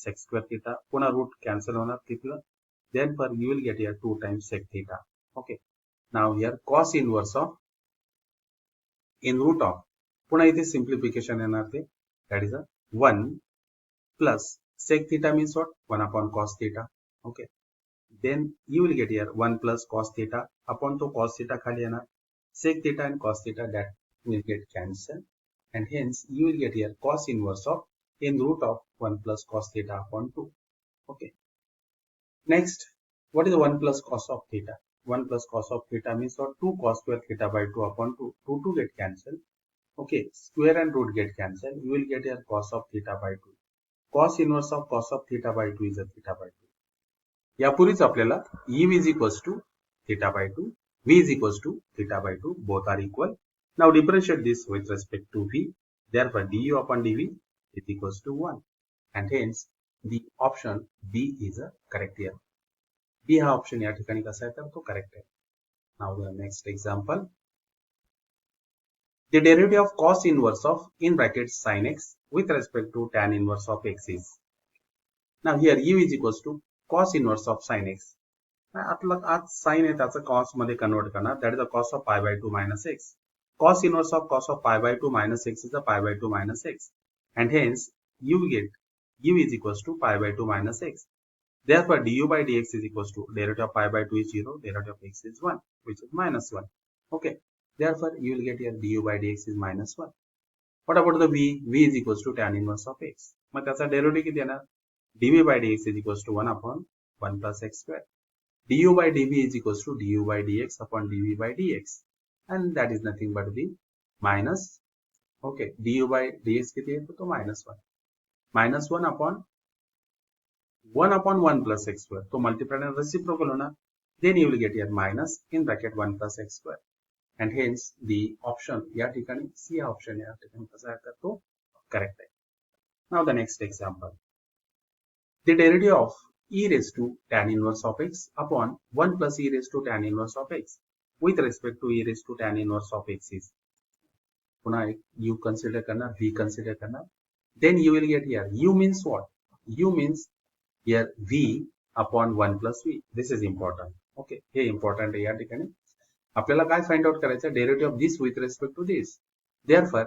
A: sec square theta. पुन्हा root cancel होणार तिथलं. Therefore you will get here 2 times sec theta. Okay. Now here cos inverse of in root of पुन्हा इथे simplification येणार ते. That is a 1 plus sec theta means what? 1 upon cos theta. Okay. Then you will get here 1 plus cos theta upon to cos theta खाली येणार. Sec theta and cos theta that will get cancelled, and hence you will get here cos inverse of in root of 1 plus cos theta upon 2. Okay. Next, what is the 1 plus cos of theta? 1 plus cos of theta means what? 2 cos square theta by 2 upon 2. 2 get cancelled. Okay, square and root get cancelled. You will get here cos of theta by 2. Cos inverse of cos of theta by 2 is a theta by 2. यापूर्वीच आपल्याला u is equals to theta by 2, v is equals to theta by 2, both are equal. Now differentiate this with respect to v. Therefore du upon dv is equals to 1, and hence the option B is a correct here. B हा option या ठिकाणी कसा आहे तर तो correct आहे. Now the next example. The derivative of cos inverse of in brackets sin x with respect to tan inverse of x is. Now here u is equals to cos inverse of sin x. आज sin आहे त्याचं cos मध्ये convert करणार. That is the cos of pi by 2 minus x. Cos inverse of cos of pi by 2 minus x is a pi by 2 minus x, and hence you get u is equals to pi by 2 minus x. Therefore du by dx is equals to derivative of pi by 2 is 0, derivative of x is 1, which is minus 1. Okay. Therefore you will get here du by dx is minus 1. What about the v? V is equals to tan inverse of x. मग त्याचा derivative किती येणार? dv by dx is equals to 1 upon 1 plus x square. du by dv is equals to du by dx upon dv by dx. And that is nothing but the minus, okay, du by dx किती आहे तो minus 1. Minus 1 upon 1 plus x square. तो multiply and reciprocal होणार. Then you will get here minus in bracket 1 plus x square. And hence the option या ठिकाणी C option या ठिकाणी कसा आहे तर तो correct आहे. Now the next example. The derivative of e raised to tan inverse of x upon 1 plus e raised to tan inverse of x with respect to e raised to tan inverse of x is. पुन्हा एक u consider करणार, v consider करणार. Then you will get here u means what? U means here v upon 1 plus v. This is important. Okay, hey important आहे या ठिकाणी. आपल्याला काय find out करायचं? Derivative of this with respect to this. Therefore,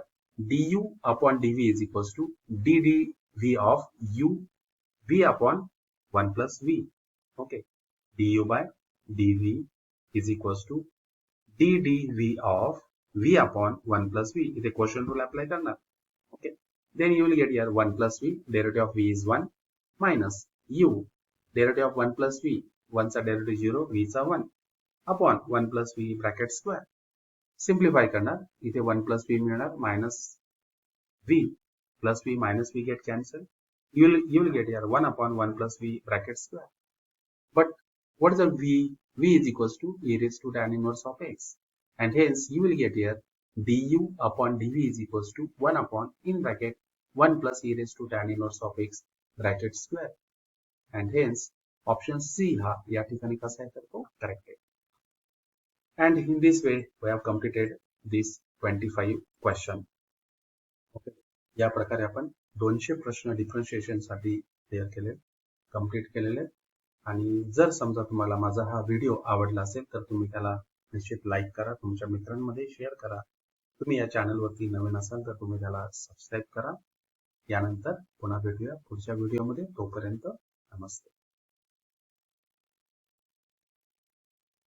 A: du upon dv is equals to ddv of u v upon 1 plus v. Okay, du by dv is equals to ddv of v upon 1 plus v. इथे question rule apply करणार. Okay, then you will get here 1 plus v, derivative of v is 1 minus u, derivative of 1 plus v, 1 चा derivative 0, v चा 1 upon 1 plus v bracket square. Simplify करणार, इथे 1 plus v मिळणार minus v plus v minus v get cancelled. You will get here 1 upon 1 plus v bracket square. But what is the v? V is equals to e raised to tan inverse of x. And hence you will get here du upon dv is equals to 1 upon in bracket 1 plus e raised to tan inverse of x bracket square. And hence option C हा या ठिकाणी कसा आहे तर तो correct आहे. And in this way we have completed this 25 question. Okay. या प्रकारे आपण 200 प्रश्न डिफरन्शिएशन साठी तयार केले, कंप्लीट केलेले. आणि जर समजा तुम्हाला माझा हा व्हिडिओ आवडला असेल तर तुम्ही त्याला निश्चित लाईक करा, तुमच्या मित्रांमध्ये शेअर करा. तुम्ही या चॅनलवरती नवीन असाल तर तुम्ही त्याला सबस्क्राईब करा. यानंतर पुन्हा भेटूया पुढच्या व्हिडिओमध्ये. तोपर्यंत नमस्ते.